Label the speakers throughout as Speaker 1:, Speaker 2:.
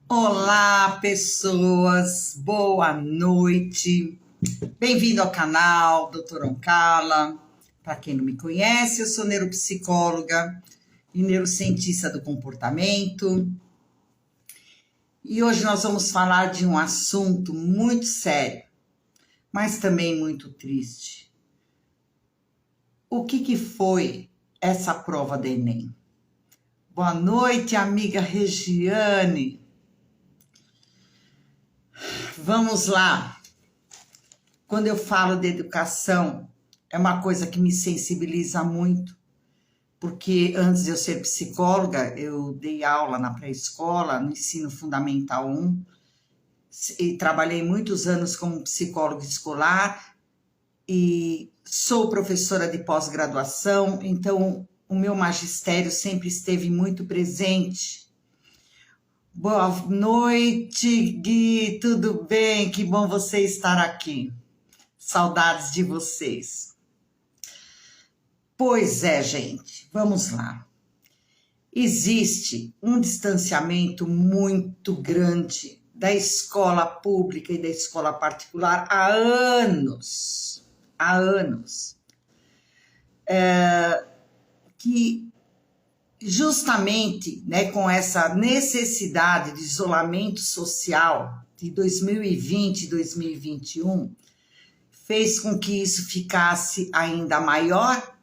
Speaker 1: Olá, pessoas, boa noite. Bem-vindo ao canal Doutora Oncala. Para quem não me conhece, eu sou neuropsicóloga e neurocientista do comportamento. E hoje nós vamos falar de um assunto muito sério, mas também muito triste. O que foi essa prova do Enem? Boa noite, amiga Regiane. Vamos lá. Quando eu falo de educação, é uma coisa que me sensibiliza muito, porque antes de eu ser psicóloga, eu dei aula na pré-escola, no ensino fundamental 1, e trabalhei muitos anos como psicóloga escolar e sou professora de pós-graduação, então o meu magistério sempre esteve muito presente. Boa noite, Gui, tudo bem? Que bom você estar aqui. Saudades de vocês. Pois é, gente, vamos lá. Existe um distanciamento muito grande da escola pública e da escola particular há anos. Que justamente, né, com essa necessidade de isolamento social de 2020 e 2021, fez com que isso ficasse ainda maior.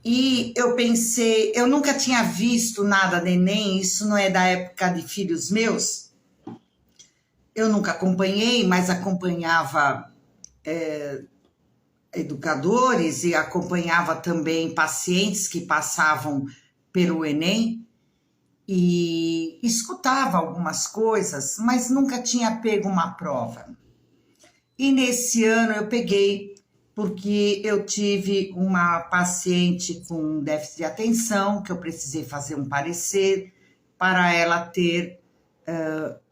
Speaker 1: E eu pensei, eu nunca tinha visto nada de Enem, isso não é da época de filhos meus. Eu nunca acompanhei, mas acompanhava educadores e acompanhava também pacientes que passavam pelo Enem e escutava algumas coisas, mas nunca tinha pego uma prova. E nesse ano eu peguei, porque eu tive uma paciente com déficit de atenção, que eu precisei fazer um parecer para ela ter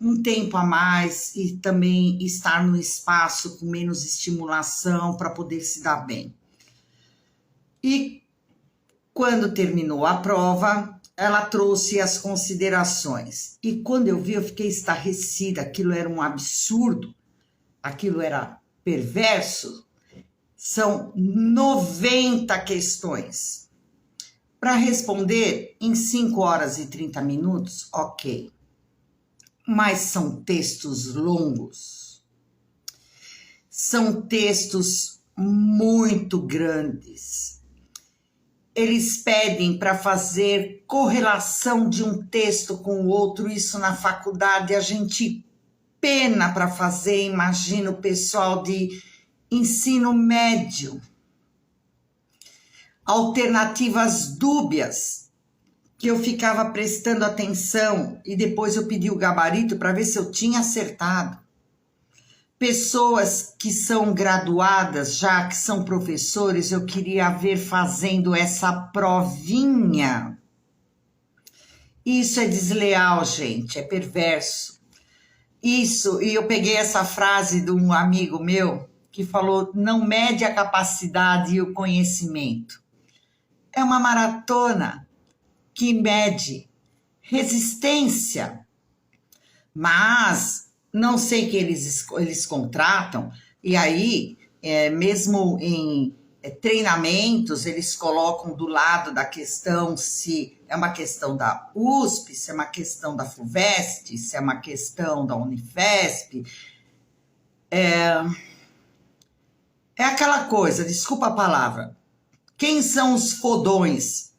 Speaker 1: um tempo a mais e também estar no espaço com menos estimulação para poder se dar bem. E quando terminou a prova, ela trouxe as considerações. E quando eu vi, eu fiquei estarrecida, aquilo era um absurdo, aquilo era perverso. São 90 questões. Para responder em 5 horas e 30 minutos, ok. Mas são textos longos. São textos muito grandes. Eles pedem para fazer correlação de um texto com o outro, isso na faculdade a gente pena para fazer, imagina o pessoal de ensino médio. Alternativas dúbias, que eu ficava prestando atenção e depois eu pedi o gabarito para ver se eu tinha acertado. Pessoas que são graduadas já, que são professores, eu queria ver fazendo essa provinha. Isso é desleal, gente, é perverso. Isso, e eu peguei essa frase de um amigo meu, que falou, não mede a capacidade e o conhecimento. É uma maratona que mede resistência. Mas não sei que eles contratam, e aí, mesmo em treinamentos, eles colocam do lado da questão se é uma questão da USP, se é uma questão da FUVEST, se é uma questão da Unifesp. É aquela coisa, desculpa a palavra, quem são os fodões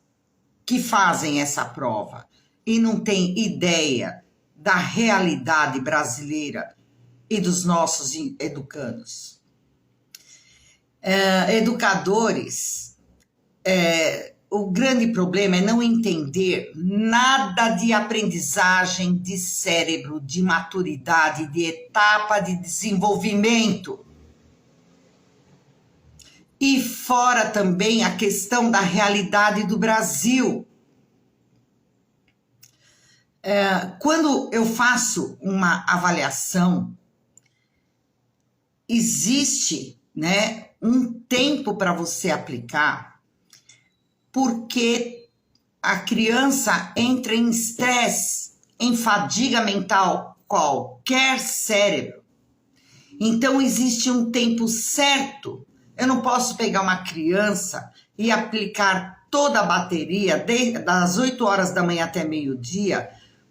Speaker 1: que fazem essa prova e não tem ideia da realidade brasileira e dos nossos educandos? Educadores, o grande problema é não entender nada de aprendizagem de cérebro, de maturidade, de etapa de desenvolvimento. E fora também a questão da realidade do Brasil. Quando eu faço uma avaliação, existe, um tempo para você aplicar, porque a criança entra em estresse, em fadiga mental, qualquer cérebro. Então existe um tempo certo. Eu não posso pegar uma criança e aplicar toda a bateria das 8 horas da manhã até meio-dia,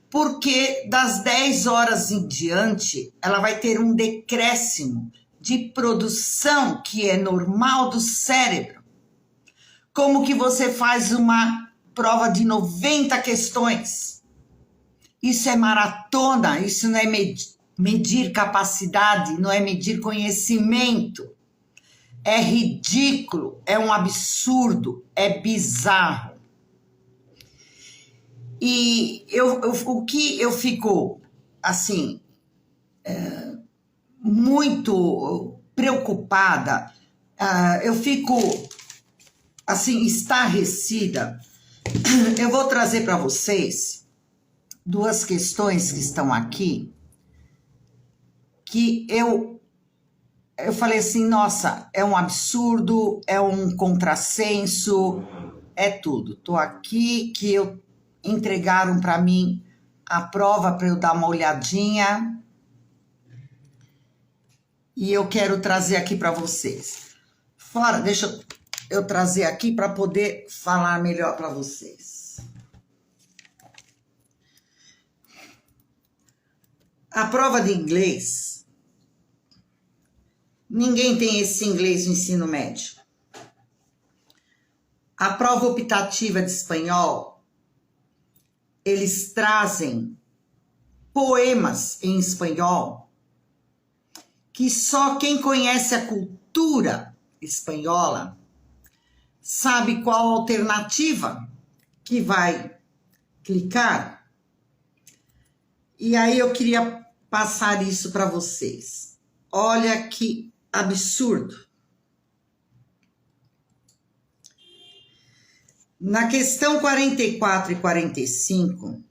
Speaker 1: porque das 10 horas em diante ela vai ter um decréscimo de produção que é normal do cérebro. Como que você faz uma prova de 90 questões? Isso é maratona, isso não é medir capacidade, não é medir conhecimento. É ridículo, é um absurdo, é bizarro. E o que eu fico, assim, muito preocupada, eu fico, assim, estarrecida. Eu vou trazer para vocês 2 questões que estão aqui, que eu falei assim, nossa, é um absurdo, é um contrassenso, é tudo. Tô aqui que entregaram para mim a prova para eu dar uma olhadinha e eu quero trazer aqui para vocês. Deixa eu trazer aqui para poder falar melhor para vocês. A prova de inglês, ninguém tem esse inglês no ensino médio. A prova optativa de espanhol, eles trazem poemas em espanhol que só quem conhece a cultura espanhola sabe qual alternativa que vai clicar. E aí eu queria passar isso para vocês. Olha que absurdo. Na questão 44 e 45,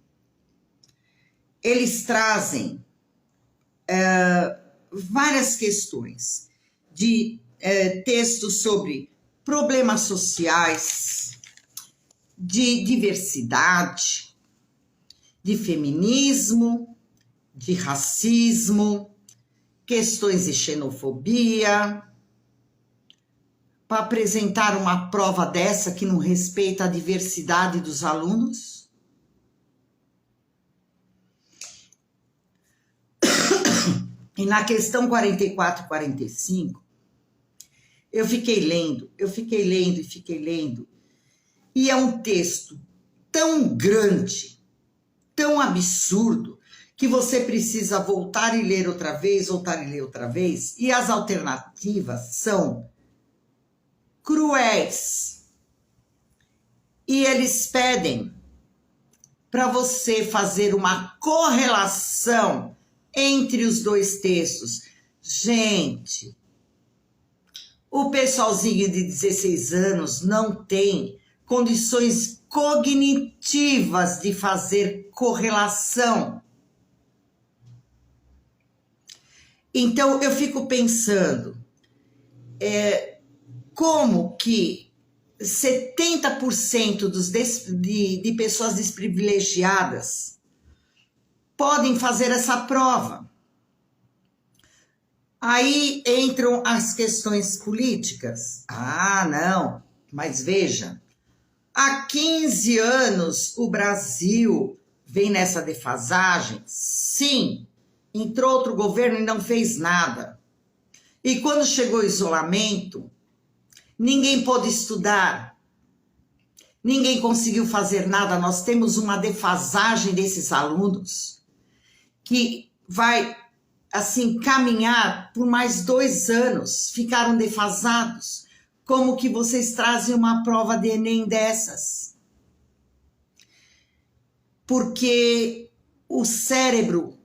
Speaker 1: eles trazem várias questões de textos sobre problemas sociais, de diversidade, de feminismo, de racismo, questões de xenofobia, para apresentar uma prova dessa que não respeita a diversidade dos alunos? E na questão 44 e 45, eu fiquei lendo. E é um texto tão grande, tão absurdo, que você precisa voltar e ler outra vez, e as alternativas são cruéis. E eles pedem para você fazer uma correlação entre os 2 textos. Gente, o pessoalzinho de 16 anos não tem condições cognitivas de fazer correlação. Então, eu fico pensando, como que 70% de pessoas desprivilegiadas podem fazer essa prova? Aí entram as questões políticas. Ah, não, mas veja, há 15 anos o Brasil vem nessa defasagem. Sim, entrou outro governo e não fez nada. E quando chegou o isolamento, ninguém pôde estudar, ninguém conseguiu fazer nada. Nós temos uma defasagem desses alunos que vai, assim, caminhar por mais 2 anos. Ficaram defasados. Como que vocês trazem uma prova de Enem dessas? Porque o cérebro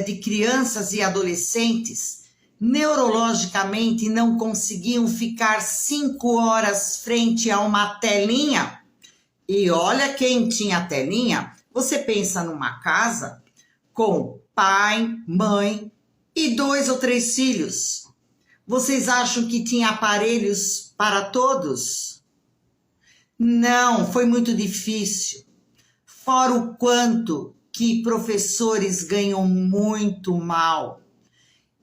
Speaker 1: de crianças e adolescentes neurologicamente não conseguiam ficar 5 horas frente a uma telinha. E olha, quem tinha telinha, você pensa numa casa com pai, mãe e 2 ou 3 filhos. Vocês acham que tinha aparelhos para todos? Não, foi muito difícil. Fora o quanto que professores ganham muito mal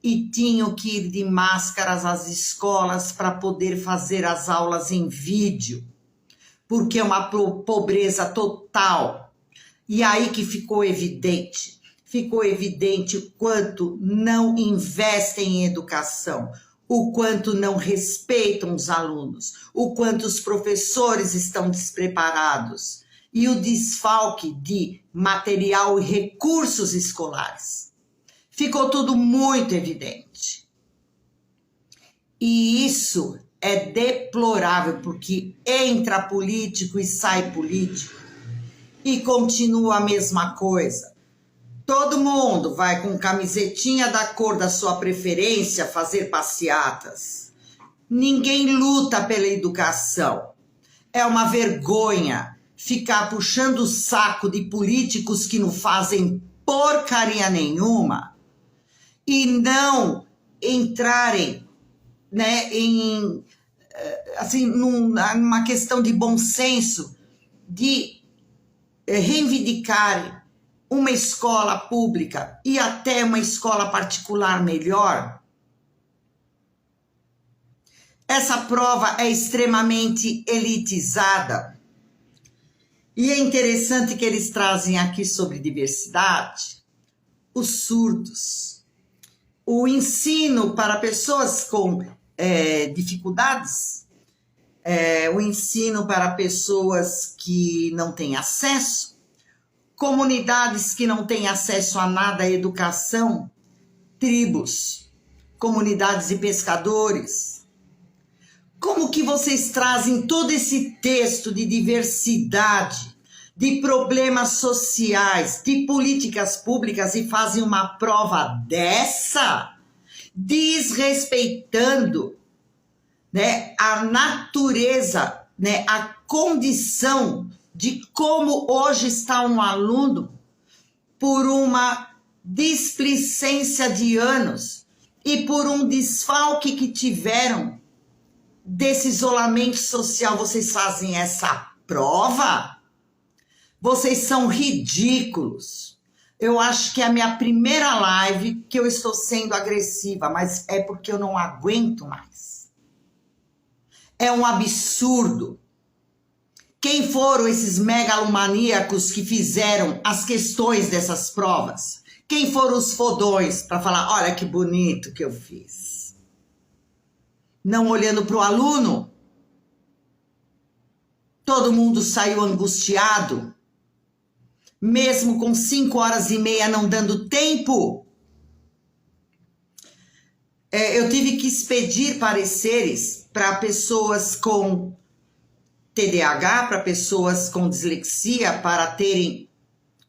Speaker 1: e tinham que ir de máscaras às escolas para poder fazer as aulas em vídeo, porque é uma pobreza total. E aí que ficou evidente o quanto não investem em educação, o quanto não respeitam os alunos, o quanto os professores estão despreparados e o desfalque de material e recursos escolares. Ficou tudo muito evidente. E isso é deplorável, porque entra político e sai político e continua a mesma coisa. Todo mundo vai com camisetinha da cor da sua preferência fazer passeatas. Ninguém luta pela educação. É uma vergonha ficar puxando o saco de políticos que não fazem porcaria nenhuma e não entrarem, né, numa questão de bom senso, de reivindicarem uma escola pública e até uma escola particular melhor. Essa prova é extremamente elitizada. E é interessante que eles trazem aqui sobre diversidade os surdos, o ensino para pessoas com dificuldades, o ensino para pessoas que não têm acesso, comunidades que não têm acesso a nada, a educação, tribos, comunidades de pescadores. Como que vocês trazem todo esse texto de diversidade, de problemas sociais, de políticas públicas e fazem uma prova dessa, desrespeitando, né, a natureza, né, a condição de como hoje está um aluno por uma displicência de anos e por um desfalque que tiveram desse isolamento social. Vocês fazem essa prova? Vocês são ridículos. Eu acho que é a minha primeira live que eu estou sendo agressiva, mas é porque eu não aguento mais. É um absurdo. Quem foram esses megalomaníacos que fizeram as questões dessas provas? Quem foram os fodões para falar, olha que bonito que eu fiz? Não olhando para o aluno? Todo mundo saiu angustiado, mesmo com 5h30 não dando tempo. Eu tive que expedir pareceres para pessoas com TDAH, para pessoas com dislexia, para terem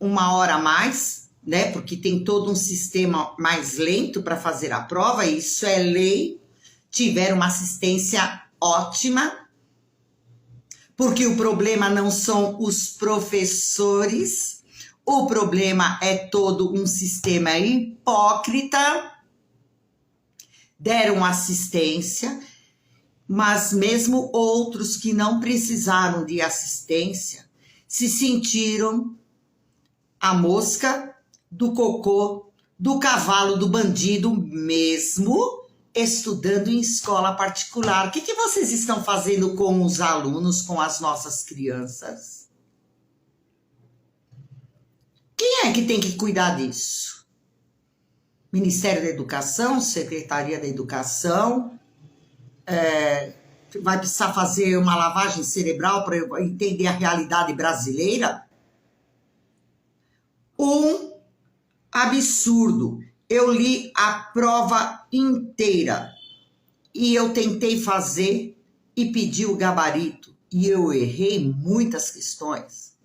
Speaker 1: 1 hora a mais, né? Porque tem todo um sistema mais lento para fazer a prova, e isso é lei. Tiveram uma assistência ótima, porque o problema não são os professores, o problema é todo um sistema hipócrita. Deram assistência, mas mesmo outros que não precisaram de assistência se sentiram a mosca do cocô, do cavalo, do bandido, mesmo estudando em escola particular. O que vocês estão fazendo com os alunos, com as nossas crianças? Quem é que tem que cuidar disso? Ministério da Educação, Secretaria da Educação, vai precisar fazer uma lavagem cerebral para eu entender a realidade brasileira? Um absurdo. Eu li a prova inteira e eu tentei fazer e pedi o gabarito e eu errei muitas questões.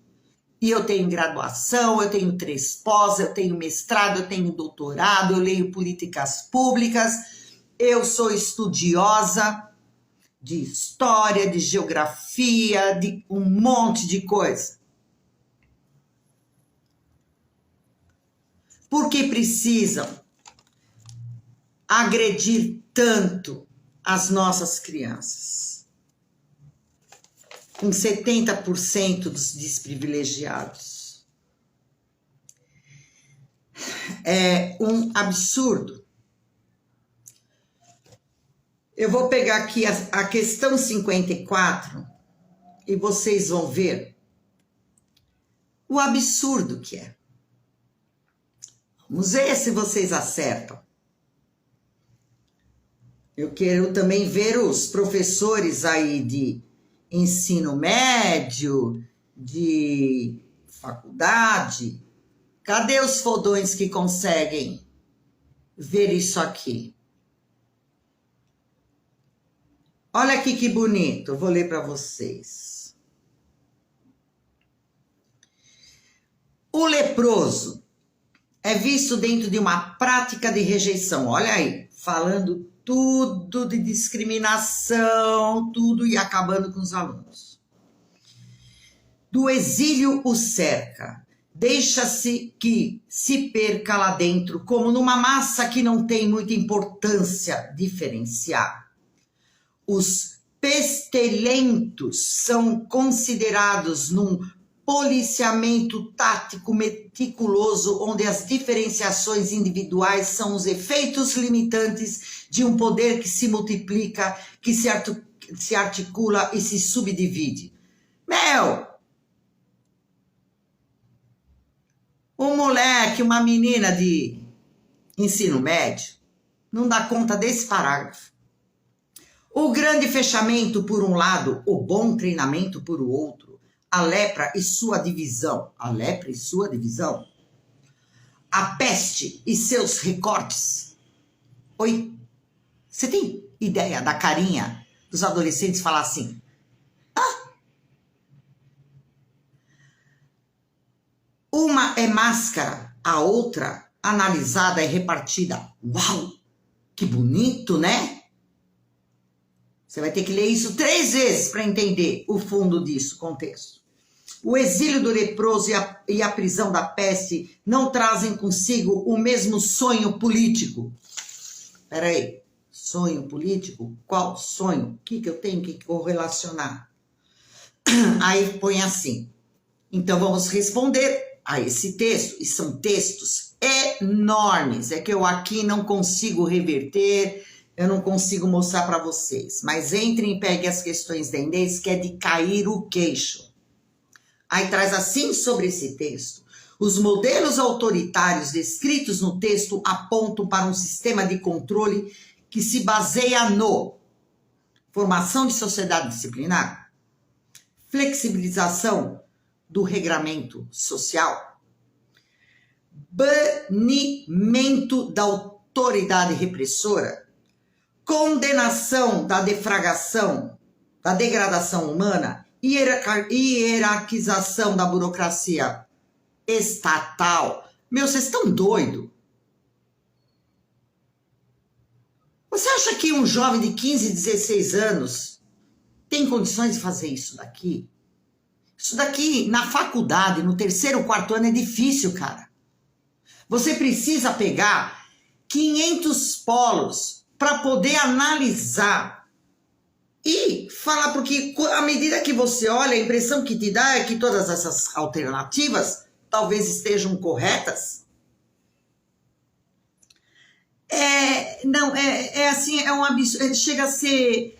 Speaker 1: E eu tenho graduação, eu tenho 3 pós, eu tenho mestrado, eu tenho doutorado, eu leio políticas públicas, eu sou estudiosa de história, de geografia, de um monte de coisa. Por que precisam agredir tanto as nossas crianças? com 70% dos desprivilegiados. É um absurdo. Eu vou pegar aqui a questão 54 e vocês vão ver o absurdo que é. Vamos ver se vocês acertam. Eu quero também ver os professores aí de ensino médio, de faculdade. Cadê os fodões que conseguem ver isso aqui? Olha aqui que bonito, eu vou ler para vocês. O leproso é visto dentro de uma prática de rejeição. Olha aí, falando tudo de discriminação, tudo e acabando com os alunos. Do exílio o cerca, deixa-se que se perca lá dentro, como numa massa que não tem muita importância diferenciar. Os pestelentos são considerados num policiamento tático meticuloso, onde as diferenciações individuais são os efeitos limitantes de um poder que se multiplica, que se articula e se subdivide. Um moleque, uma menina de ensino médio, não dá conta desse parágrafo. O grande fechamento por um lado, o bom treinamento por o outro, a lepra e sua divisão. A lepra e sua divisão. A peste e seus recortes. Oi? Você tem ideia da carinha dos adolescentes falar assim? Ah? Uma é máscara, a outra analisada e repartida. Uau! Que bonito, né? Você vai ter que ler isso 3 vezes para entender o fundo disso, contexto. O exílio do leproso e a prisão da peste não trazem consigo o mesmo sonho político. Espera aí, sonho político? Qual sonho? O que eu tenho que correlacionar? Aí põe assim. Então vamos responder a esse texto. E são textos enormes. É que eu aqui não consigo reverter, eu não consigo mostrar para vocês. Mas entrem e peguem as questões da Inês, que é de cair o queixo. Aí traz assim sobre esse texto. Os modelos autoritários descritos no texto apontam para um sistema de controle que se baseia no formação de sociedade disciplinar, flexibilização do regramento social, banimento da autoridade repressora, condenação da defragação, da degradação humana, hierarquização da burocracia estatal. Meu, vocês estão doidos? Você acha que um jovem de 15, 16 anos tem condições de fazer isso daqui? Isso daqui, na faculdade, no 3º, 4º ano, é difícil, cara. Você precisa pegar 500 polos para poder analisar e falar, porque à medida que você olha, a impressão que te dá é que todas essas alternativas talvez estejam corretas. Assim, é um absurdo, chega a ser,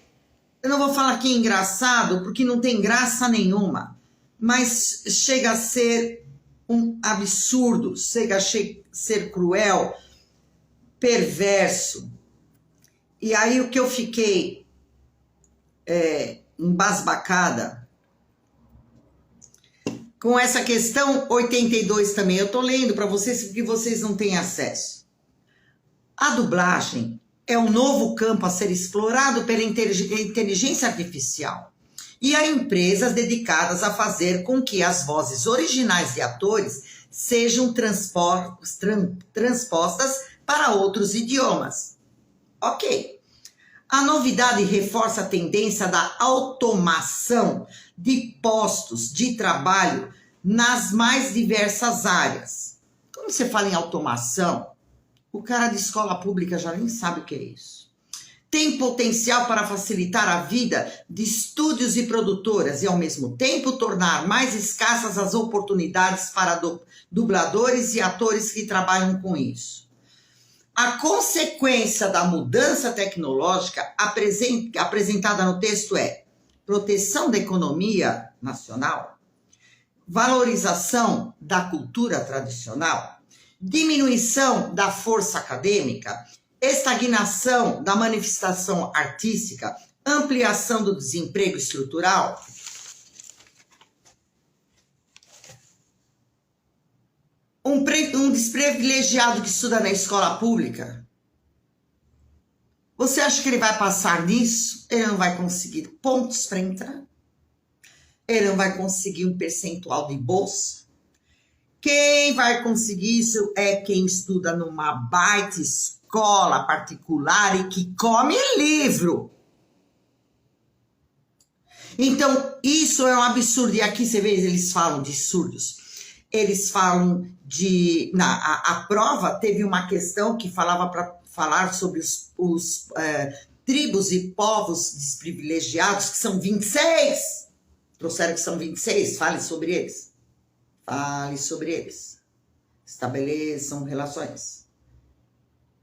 Speaker 1: eu não vou falar que é engraçado, porque não tem graça nenhuma, mas chega a ser um absurdo, chega a ser cruel, perverso. E aí o que eu fiquei embasbacada com essa questão 82 também. Eu tô lendo para vocês porque vocês não têm acesso. A dublagem é um novo campo a ser explorado pela inteligência artificial e há empresas dedicadas a fazer com que as vozes originais de atores sejam transpostas para outros idiomas. Ok. A novidade reforça a tendência da automação de postos de trabalho nas mais diversas áreas. Quando você fala em automação, o cara de escola pública já nem sabe o que é isso. tem potencial para facilitar a vida de estúdios e produtoras e, ao mesmo tempo, tornar mais escassas as oportunidades para dubladores e atores que trabalham com isso. A consequência da mudança tecnológica apresentada no texto é proteção da economia nacional, valorização da cultura tradicional, diminuição da força acadêmica, estagnação da manifestação artística, ampliação do desemprego estrutural. Um desprivilegiado que estuda na escola pública, você acha que ele vai passar nisso? Ele não vai conseguir pontos para entrar? Ele não vai conseguir um percentual de bolsa? Quem vai conseguir isso é quem estuda numa baita escola particular e que come livro. Então, isso é um absurdo. E aqui você vê, eles falam de surdos. Eles falam de... A prova teve uma questão que falava para falar sobre os tribos e povos desprivilegiados, que são 26. Trouxeram que são 26, fale sobre eles. Fale sobre eles. Estabeleçam relações.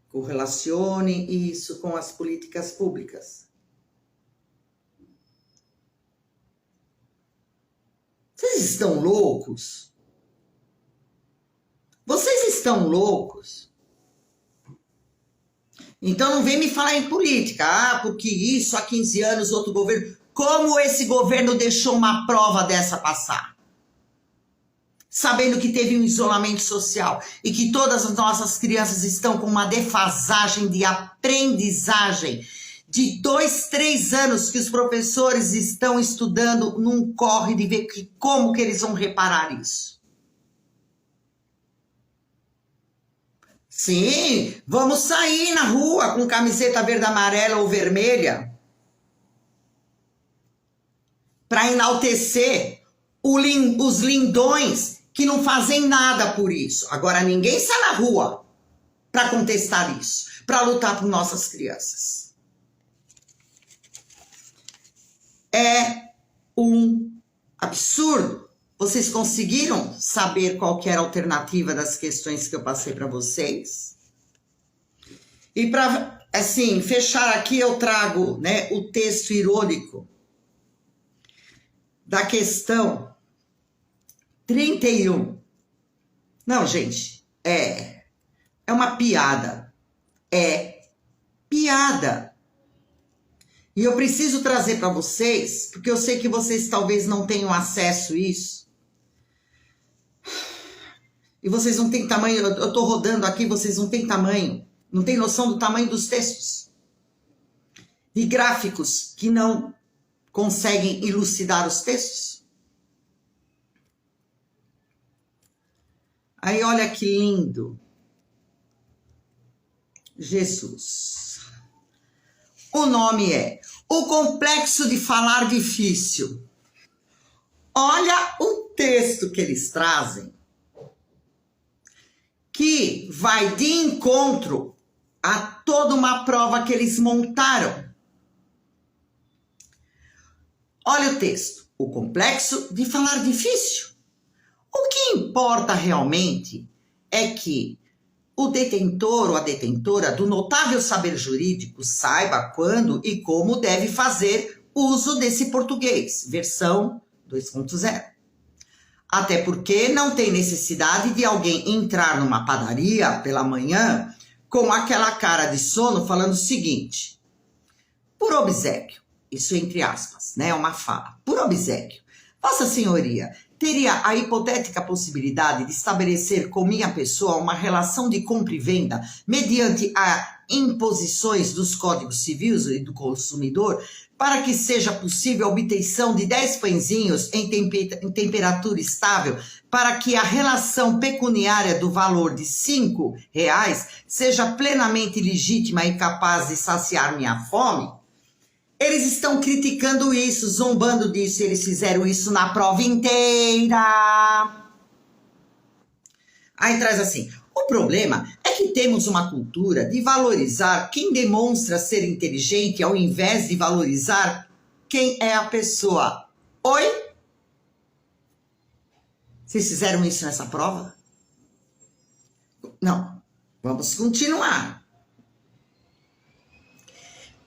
Speaker 1: Correlacione isso com as políticas públicas. Vocês estão loucos? Vocês estão loucos? Então não vem me falar em política. Porque isso há 15 anos, outro governo... Como esse governo deixou uma prova dessa passar? Sabendo que teve um isolamento social e que todas as nossas crianças estão com uma defasagem de aprendizagem de 2, 3 anos que os professores estão estudando num corre de ver como que eles vão reparar isso. Sim, vamos sair na rua com camiseta verde, amarela ou vermelha para enaltecer os lindões que não fazem nada por isso. Agora, ninguém sai na rua para contestar isso, para lutar por nossas crianças. É um absurdo. Vocês conseguiram saber qual que era a alternativa das questões que eu passei para vocês? E para, assim, fechar aqui, eu trago, né, o texto irônico da questão 31. Não, gente, é uma piada. É piada. E eu preciso trazer para vocês, porque eu sei que vocês talvez não tenham acesso a isso. E vocês não têm tamanho, eu estou rodando aqui, vocês não têm tamanho, não têm noção do tamanho dos textos. E gráficos que não conseguem elucidar os textos. Aí olha que lindo. Jesus. O nome é O Complexo de Falar Difícil. Olha o texto que eles trazem, que vai de encontro a toda uma prova que eles montaram. Olha o texto. O complexo de falar difícil. O que importa realmente é que o detentor ou a detentora do notável saber jurídico saiba quando e como deve fazer uso desse português, versão 2.0. Até porque não tem necessidade de alguém entrar numa padaria pela manhã com aquela cara de sono falando o seguinte: por obséquio, isso entre aspas, né? Uma fala. Por obséquio, Vossa Senhoria teria a hipotética possibilidade de estabelecer com minha pessoa uma relação de compra e venda mediante as imposições dos códigos civis e do consumidor para que seja possível a obtenção de 10 pãezinhos em temperatura estável para que a relação pecuniária do valor de R$5 seja plenamente legítima e capaz de saciar minha fome? Eles estão criticando isso, zombando disso, eles fizeram isso na prova inteira. Aí traz assim: O problema é que temos uma cultura de valorizar quem demonstra ser inteligente ao invés de valorizar quem é a pessoa. Oi? Vocês fizeram isso nessa prova? Não. Vamos continuar.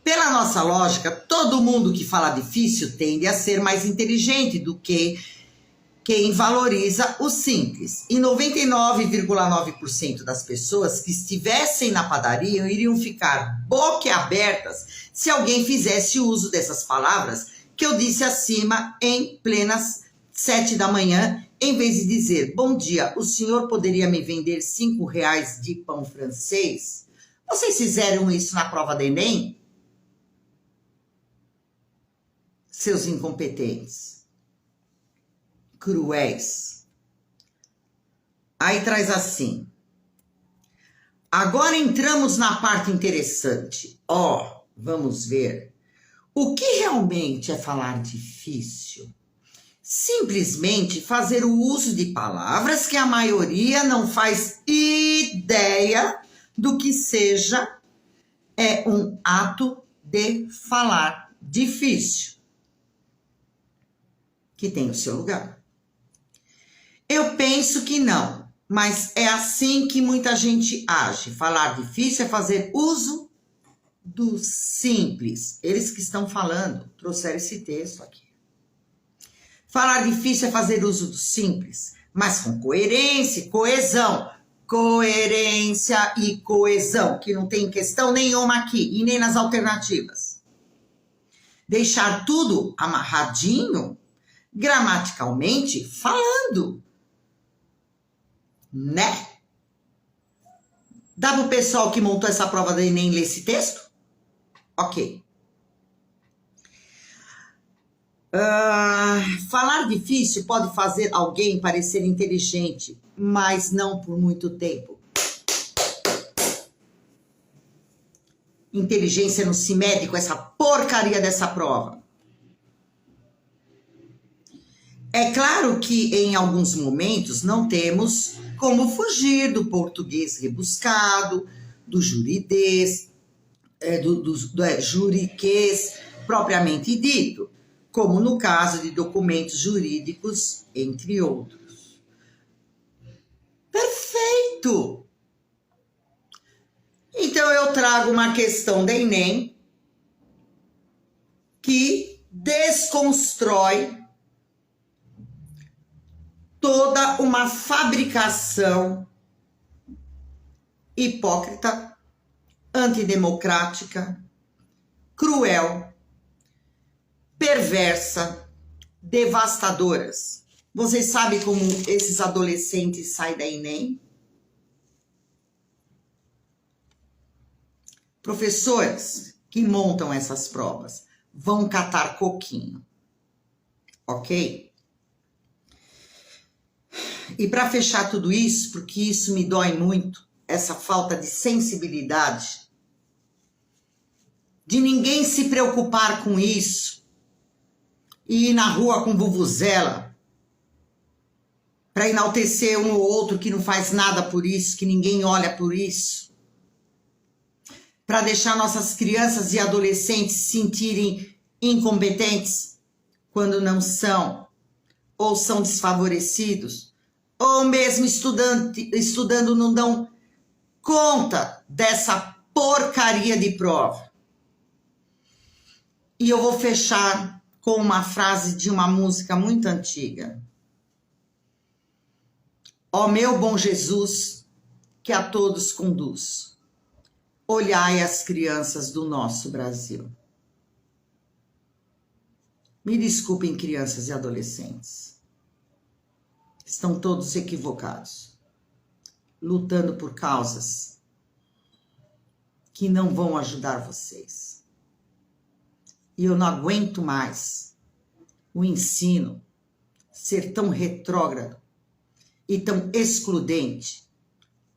Speaker 1: Pela nossa lógica, todo mundo que fala difícil tende a ser mais inteligente do que quem valoriza o simples. E 99,9% das pessoas que estivessem na padaria iriam ficar boquiabertas se alguém fizesse uso dessas palavras que eu disse acima em plenas 7 da manhã, em vez de dizer, bom dia, o senhor poderia me vender R$ 5 de pão francês? Vocês fizeram isso na prova do Enem? Seus incompetentes, cruéis. Aí traz assim. Agora entramos na parte interessante. Vamos ver. O que realmente é falar difícil? Simplesmente fazer o uso de palavras que a maioria não faz ideia do que seja. É um ato de falar difícil, que tem o seu lugar. Eu penso que não, mas é assim que muita gente age. Falar difícil é fazer uso do simples. Eles que estão falando, trouxeram esse texto aqui. Falar difícil é fazer uso do simples, mas com coerência e coesão. Coerência e coesão, que não tem questão nenhuma aqui, e nem nas alternativas. Deixar tudo amarradinho, gramaticalmente falando. Né? Dá para o pessoal que montou essa prova do Enem ler esse texto? Ok. Falar difícil pode fazer alguém parecer inteligente, mas não por muito tempo. Inteligência não se mede com essa porcaria dessa prova. É claro que em alguns momentos não temos como fugir do português rebuscado, do juridez, do juriquês propriamente dito, como no caso de documentos jurídicos, entre outros. Perfeito! Então eu trago uma questão da Enem que desconstrói toda uma fabricação hipócrita, antidemocrática, cruel, perversa, devastadoras. Vocês sabem como esses adolescentes saem da Enem? Professores que montam essas provas vão catar coquinho, ok? E para fechar tudo isso, porque isso me dói muito, essa falta de sensibilidade, de ninguém se preocupar com isso, e ir na rua com vuvuzela, para enaltecer um ou outro que não faz nada por isso, que ninguém olha por isso, para deixar nossas crianças e adolescentes se sentirem incompetentes quando não são, ou são desfavorecidos, ou mesmo estudando não dão conta dessa porcaria de prova. E eu vou fechar com uma frase de uma música muito antiga. Ó meu bom Jesus, que a todos conduz, olhai as crianças do nosso Brasil. Me desculpem, crianças e adolescentes. Estão todos equivocados, lutando por causas que não vão ajudar vocês. E eu não aguento mais o ensino ser tão retrógrado e tão excludente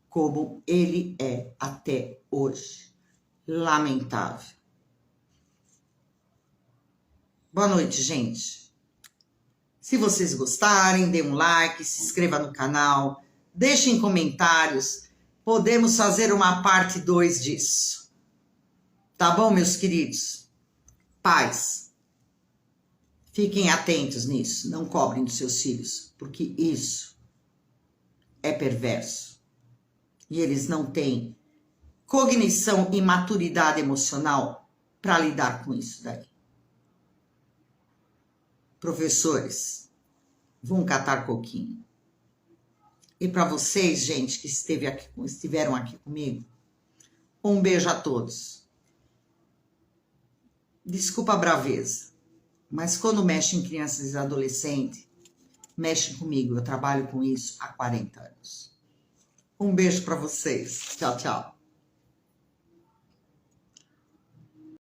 Speaker 1: como ele é até hoje. Lamentável. Boa noite, gente. Se vocês gostarem, dê um like, se inscreva no canal, deixem comentários, podemos fazer uma parte 2 disso. Tá bom, meus queridos? Pais, fiquem atentos nisso. Não cobrem dos seus filhos, porque isso é perverso. E eles não têm cognição e maturidade emocional para lidar com isso daí. Professores, vão catar coquinho. E para vocês, gente, que estiveram aqui comigo, um beijo a todos. Desculpa a braveza, mas quando mexe em crianças e adolescentes, mexe comigo. Eu trabalho com isso há 40 anos. Um beijo para vocês. Tchau, tchau.